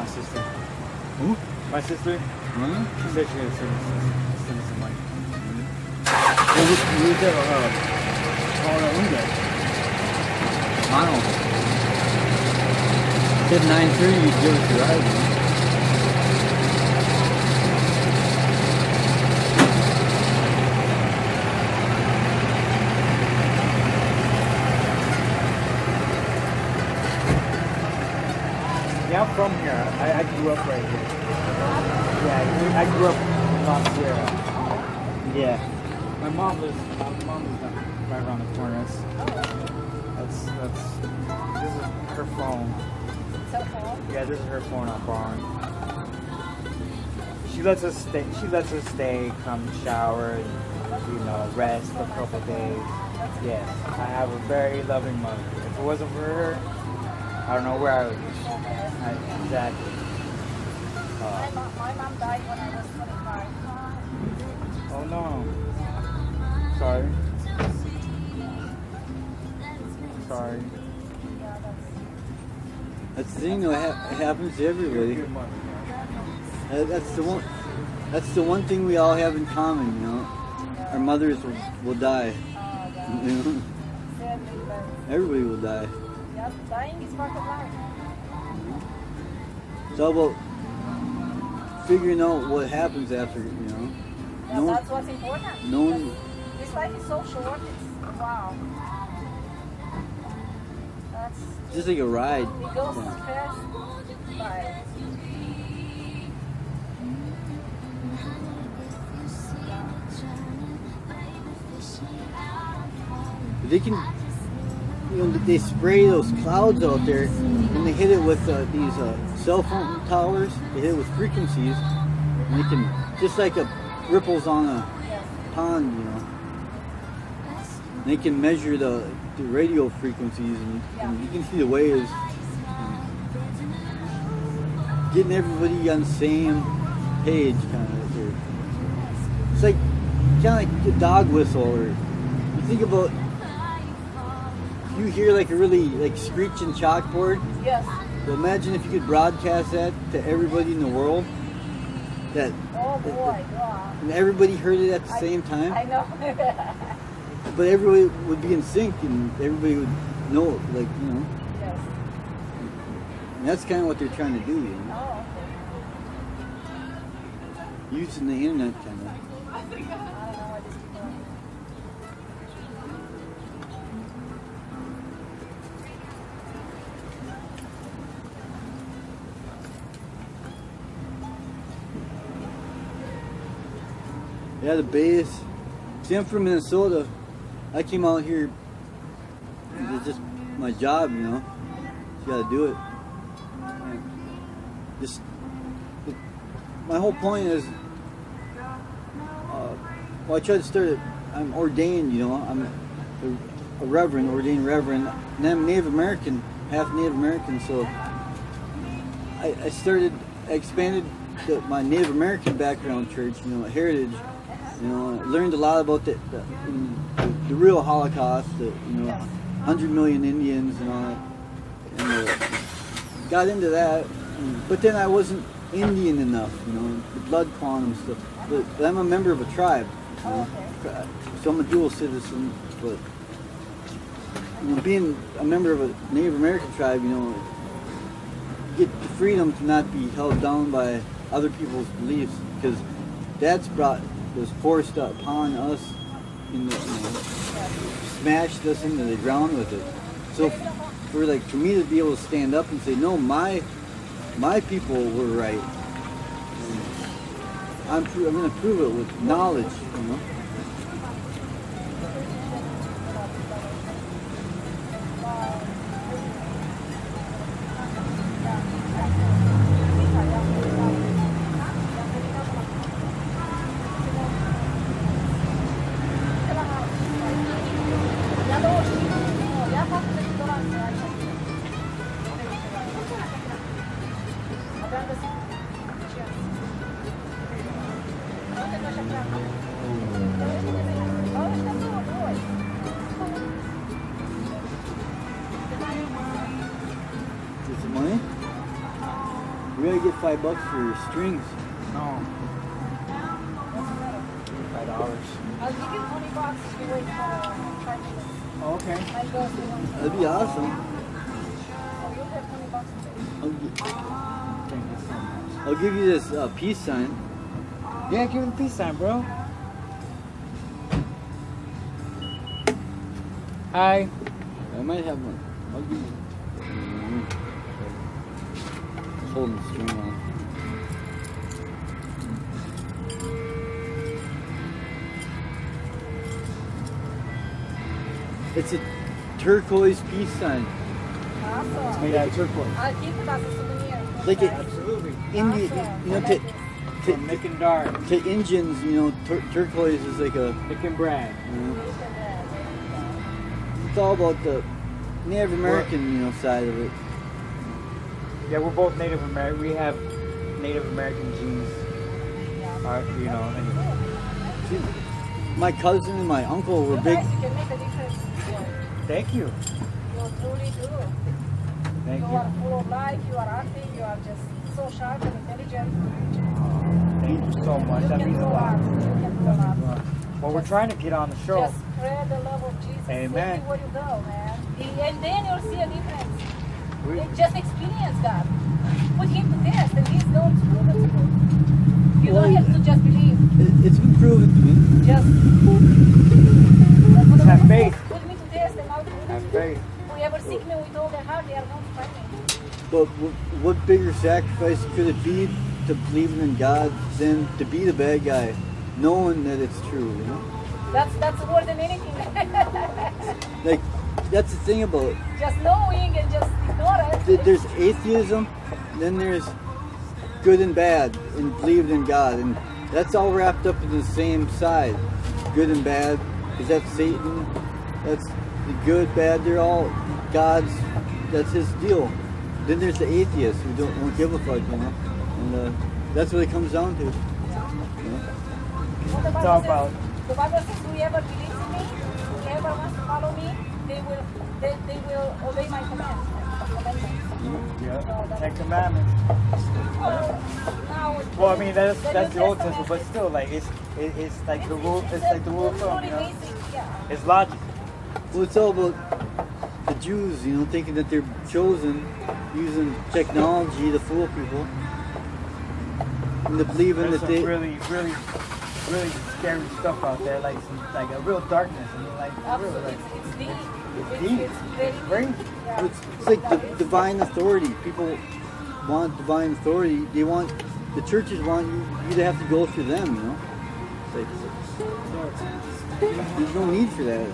my sister. Who? My sister? She said she had to send us some money. You said, I don't know. Said 9:30, you'd give us a ride. Yeah, I'm from here. I grew up right here. Yeah, I grew up in La Sierra. Yeah. My mom lives right around the corner. That's this is her phone. Cell phone? Yeah, this is her phone I'm borrowing. She lets us stay, come shower, rest for a couple days. Yes. I have a very loving mother. If it wasn't for her, I don't know where I would be. Exactly. My mom died when I was 25. Oh no. Sorry. Sorry. That's the thing, though. It happens to everybody. That's the one thing we all have in common, Our mothers will die. Everybody will die. Yep, dying is part of life. It's all about figuring out what happens after, That's what's important. This life is so short. It's wow. That's just like a ride. It goes fast by. They can, they spray those clouds out there, and they hit it with these cell phone towers. They hit it with frequencies, and they can, just like ripples on a pond, They can measure the radio frequencies, and you can see the waves. Getting everybody on the same page, kind of. It's like kind of like a dog whistle, or you think about. You hear like a really screeching chalkboard. Yes. So imagine if you could broadcast that to everybody in the world. Oh boy, wow. And everybody heard it at the same time. I know. But everybody would be in sync, and everybody would know, Yes. And that's kind of what they're trying to do, Oh, okay. Using the internet, kind of. I don't know why these people are. Yeah, the base. See, I'm from Minnesota. I came out here. It's just my job, You got to do it. Just my whole point is. Well, I tried to start it. I'm ordained, I'm a reverend, ordained reverend, and I'm Native American, half Native American. So I expanded my Native American background church, heritage. Learned a lot about the real Holocaust, 100 million Indians and all that. And got into that, but then I wasn't Indian enough, the blood quantum stuff. But I'm a member of a tribe, so I'm a dual citizen. But being a member of a Native American tribe, get the freedom to not be held down by other people's beliefs, because that's was forced upon us, smashed us into the ground with it. So for me to be able to stand up and say, no, my people were right. I'm going to prove it with knowledge, We gotta get $5 for strings. No. $5. I'll give you $20 if you wait for 5 minutes. Oh, okay. My girls, they want to. That'd be awesome. So you'll have $20 to pay. Thank you so much. I'll give you this peace sign. Yeah, give him peace sign, bro. Hi. I might have one. I'll give you. Just holding the string on. It's a turquoise peace sign. Awesome. Made out of turquoise. I'll keep it as a souvenir. Like it- Absolutely. Indian, you know, From Nick and Dark. to Indians, you know, turquoise is like a. Nick and Brad. You know, it's all about the Native American, you know, side of it. Yeah, we're both Native American. We have Native American genes. You know. And See, my cousin and my uncle were big. Guys, you can make a difference. thank you. You truly do. Thank You you. are full of life, you are active, you are just so sharp and intelligent. Thank you so much. You That can means do a a lot. lot. You can do a lot. Well, we're trying to get on the show. Just spread the love of Jesus Amen. everywhere you go, man. And then you'll see a difference. We- Just experience God. Put Him to test, and He's going to prove it to you. You don't have to just believe. It's been proven to me. Just Have faith. Put me to test, and I'll prove it Have to you. faith. Whoever seek me with all their heart, they are going to find me. But what bigger sacrifice could it be to believe in God than to be the bad guy, knowing that it's true? You know, That's worse than anything. like that's the thing about it. Just knowing and just ignore it. There's atheism, then there's good and bad, and believing in God, and that's all wrapped up in the same side. Good and bad, because that's Satan. That's the good, bad. They're all God's. That's His deal. Then there's the atheists who don't give a fuck, you know, and that's what it comes down to. You know? What the It's all Bible about- says, the Bible says, whoever believes in me, whoever wants to follow me, they will obey my commandments. Yeah. Ten Commandments. Now, Well, I mean that's New the Old Testament Testament, but is- still, like it's like the rule. It's like the rule of thumb. You know? basic, yeah. It's logic. Well, it's all about the Jews, you know, thinking that they're chosen, using technology to fool people, and to believing There's that some they. really scary stuff out there, like a real darkness. I mean, like really, Absolutely. like It's deep. deep. It's very It's very. Yeah. It's like the divine authority. People want divine authority. They want the churches want you to have to go through them. You know, it's like, there's no need for that.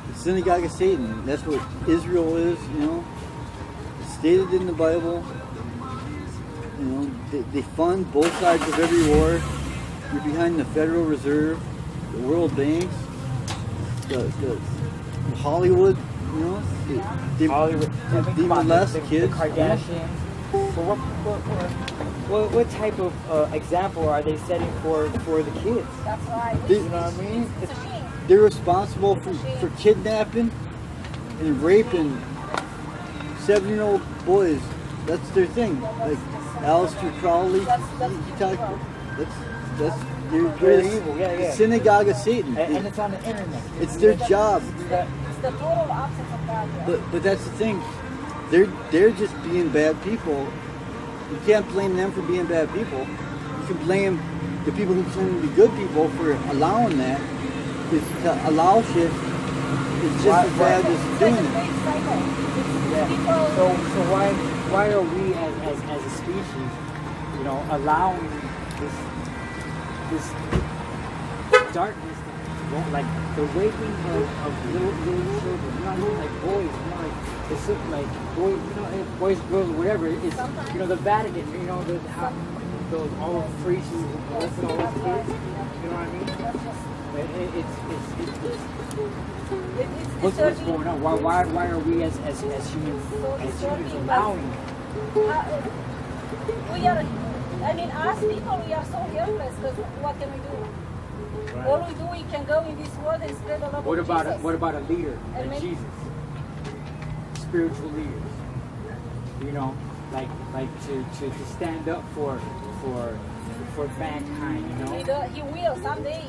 The synagogue of Satan. That's what Israel is. You know, it's stated in the Bible. You know, they fund both sides of every war. You're behind the Federal Reserve, the World Banks, the Hollywood, you know, they Hollywood. I mean, they come on, molest the kids. Kardashians. Well, what type of example are they setting for the kids? That's right. They- You know what I mean? It's a shame. They're responsible for kidnapping and raping 7-year-old boys. That's their thing. Like Aleister Crowley, That's he talked. That's they're Very the evil, yeah. synagogue of Satan. And it's on the internet. It's their job. It's the total opposite of God. Yeah. But that's the thing. They're just being bad people. You can't blame them for being bad people. You can blame the people who claim to be good people for allowing that. Because to allow shit is just as bad as It's doing like a it. great cycle. Yeah. People, So why are we as a species, you know, allowing this darkness, like the raping of little children, you know what I mean? Like boys, you know, like it's like boys, you know, boys, girls, whatever. It's you know the Vatican, you know how those all those priests who molested all those kids. You know what I mean? What's going on? Why are we as humans allowing? We are, I mean, us people, we are so helpless because what can we do? Right. All we do, we can go in this world and spread the love What of about Jesus. what about a leader And like maybe- Jesus? spiritual leaders. You know, like to stand up for mankind. You know. He will someday.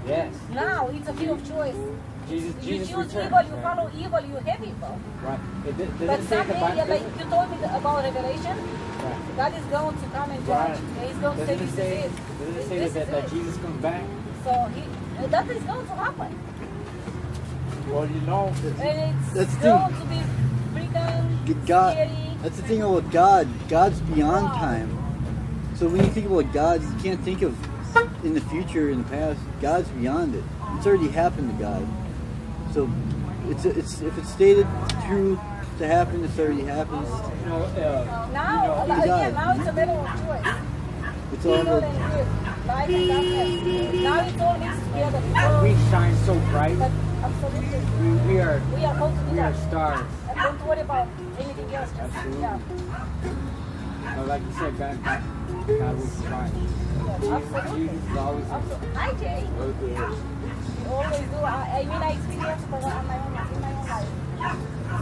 Yes. Now it's a field of choice. Jesus You choose returned, evil, you right? follow evil, you hate evil. Right. It does But it say in the someday, Bible? like you told me about Revelation, Right. God is going to come and judge. Right. He's going to say Doesn't this it say, is it. doesn't it say This that, is that it. Jesus comes back? So that is going to happen. Well, you know, And it's That's the going thing. to be freaking God, scary. that's the thing about God. God's beyond time. So when you think about God, you can't think of in the future, in the past. God's beyond it. It's already happened to God. So it's if it's stated true to happen, it's already happened. you know, Now, God. again, now it's a matter of choice. It's all Evil about, and good, light and darkness. Now it's all mixed together. we shine so bright. But absolutely, We are we are called to do we are that. stars. And don't worry about anything else. Just, Absolutely. yeah, But like you said, God will provide. absolutely. Jesus is always. Absolutely. Hi, Jay. We always do. I mean, I experienced it in my own life.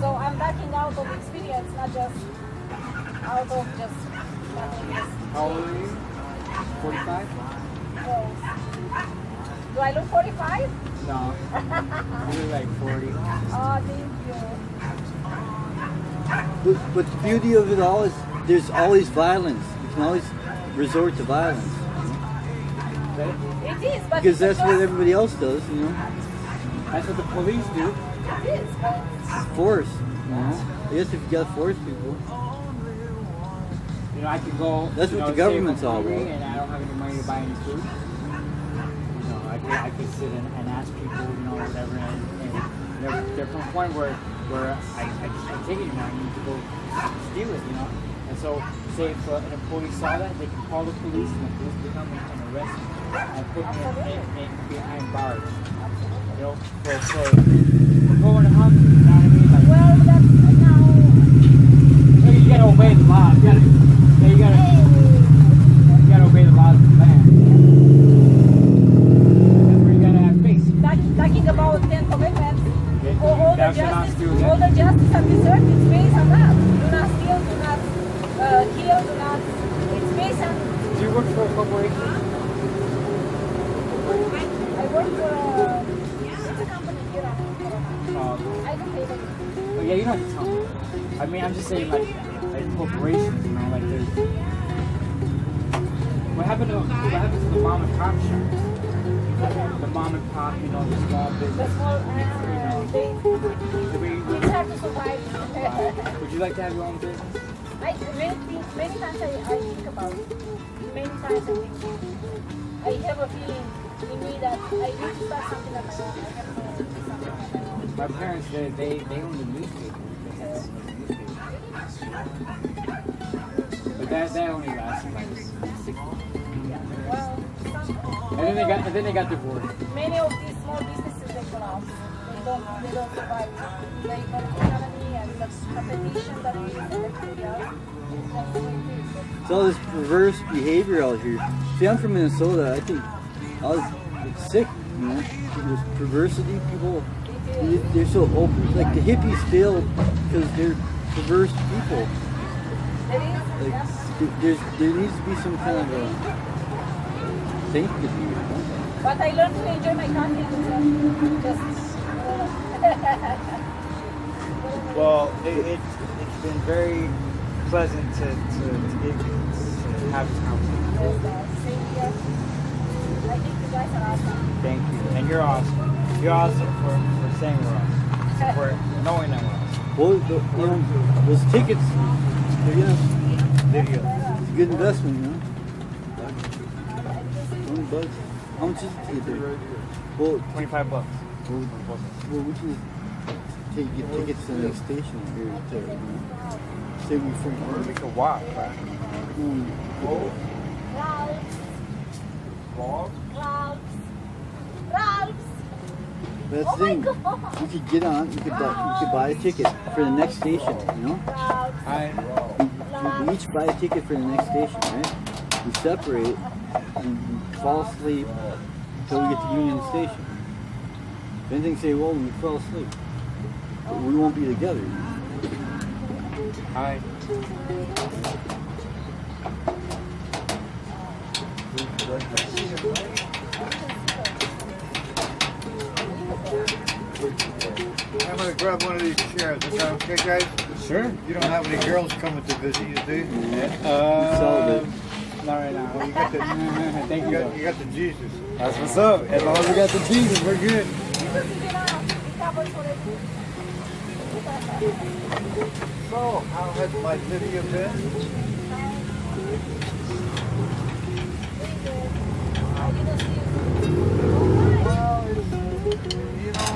So I'm backing out of experience, not just out of just nothing. How old are you? 45? So, do I look 45? No. You're like 40. Oh, thank you. but the beauty of it all is there's always violence. You can always resort to violence It is, but because it's that's what just- everybody else does. You know, That's what the police do. It is, but force. You know, I guess if you got to force people. You know, I could go. That's you what know, the say if government's I'm all hungry about. and I don't have any money to buy any food. You know, I could sit and ask people, you know, whatever, and they're from a point where I just can't take it anymore. I need to go steal it, you know. And so, say if an employee saw that, they can call the police, and the police will come and arrest me and put me in behind bars. You know, for going hungry. You know what I mean? Like, well, that's now. you gotta obey the law. You gotta obey the laws of the land. That's where you gotta have faith. Talking about 10 commandments, Okay. all Thou shalt not steal again. the justice and research is based on that. Do not steal, do not kill, do not. It's based on. Do you work for a corporation? I work for it's a company here. I don't pay them. Oh, yeah, you don't have to tell me. I mean, I'm just saying, like corporations, you know, like there's. What happened to the mom and pop shop? The mom and pop, you know, the small The business. small, Do we- it's hard to survive. Would you like to have your own business? Many times I think about it. Many times I think. I have a feeling in me that I need to start something on my own. I have to do something on my own. My parents, they own the newspaper. They had the newspaper. But that only lasted like 6 months. Well, And then they got divorced. many of these small businesses they collapse. They don't survive. The economy and the competition that is in the area. That's the way it is. It's all this perverse behavior out here. See, I'm from Minnesota. I think it's sick, you know. There's perversity. People, they're so open. Like the hippies failed because they're perverse people. There is, Like yeah. there needs to be some kind of a sanctity. You know? But I learned to enjoy my country and just. Well, it's been very pleasant to have this conversation. Same here. I think you guys are awesome. Thank you. And you're awesome. You're awesome for saying we're awesome. For knowing that we're awesome. Well, those tickets, Video. it's a good investment, you know. $20. How much is the ticket there? Well, $25. well, we can get tickets to the next station here to, you know, say we from We could walk, right? Ralph's. That's Oh the my thing. God. You could get on. You could buy a ticket for the next station. You know, we each buy a ticket for the next station, right? We separate and fall asleep until we get to Union Station. If anything, say, well, we fell asleep, but we won't be together. You know? Hi. I'm gonna grab one of these chairs. Is that okay, guys? Sure. You don't have any girls coming to visit you, do you? Sold it. Not right now. Well, you got the, Thank you. you got the Jesus. That's what's up. As long as we got the Jesus, we're good. So, how has my Lydia been? Well, it's, you know,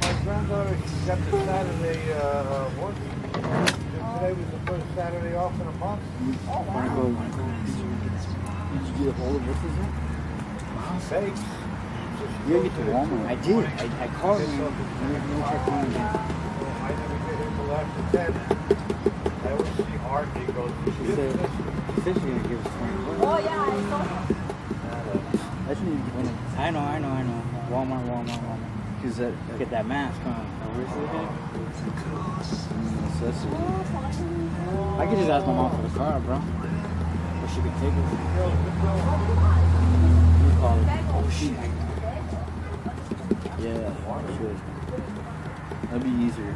my granddaughter, she got the Saturday work. Today was the first Saturday off in a month. Wanna go? Did you get a hold of what's his name? Thanks. You gotta get to Walmart. I did. I called It's him. up. I never get him till after 10. I always see Art, he goes, She said she's gonna give us 20 bucks. Oh yeah, I saw him. That's when you want I know. Walmart. because that Get that mask on. necessity. I could just ask my mom for the car, bro. Or she could take it. You call it. Oh, shit. Yeah, should. That'd be easier.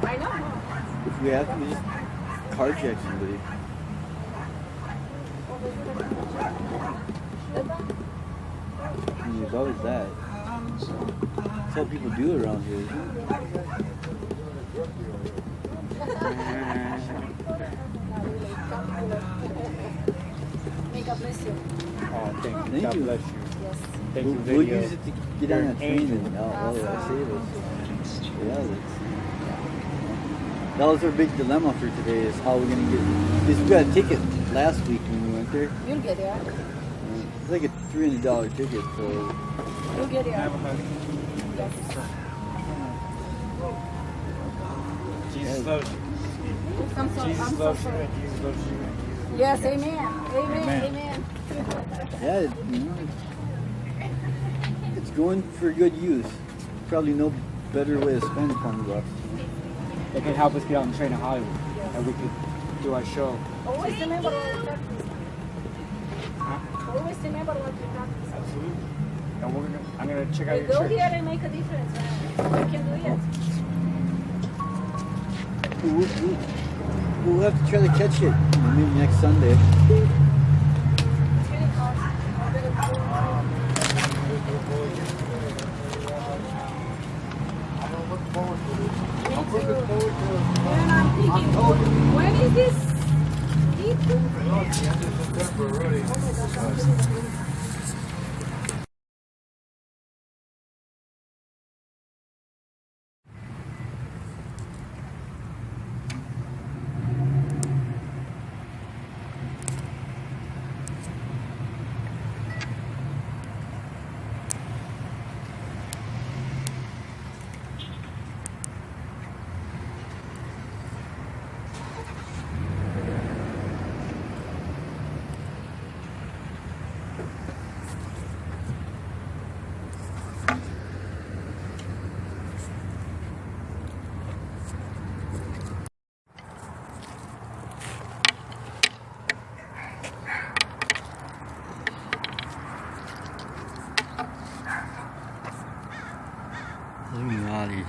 I know. If we have to, we just carjack somebody. I mean, there's always that. That's how people do around here. May God bless you. Oh, thank you. Thank God you. bless you. Yes. Thank you, We'll video. use it to get on that train and save us. Yeah, that was our big dilemma for today is how we're going to get, because we got a ticket last week when we went there. You'll get there. It's like a $300 ticket, so You'll get there. Yes. Jesus loves you. I'm so Jesus loves you. sorry. And Jesus loves you. Yes, amen. Amen. Amen. Amen. yeah, it's going for good use. Probably no better way to spend 20 bucks. It could help us get on the train to Hollywood. And we could do our show. Always remember what we practice. Always remember what we practice. Absolutely. And I'm gonna check out We your go church. here and make a difference. Man. We can do it. We'll have to try to catch it maybe next Sunday. It's really hard. I'm looking forward to it. Me I'm too. looking forward to it. And I'm thinking, when is this? I know it's the end of September already. Illuminati.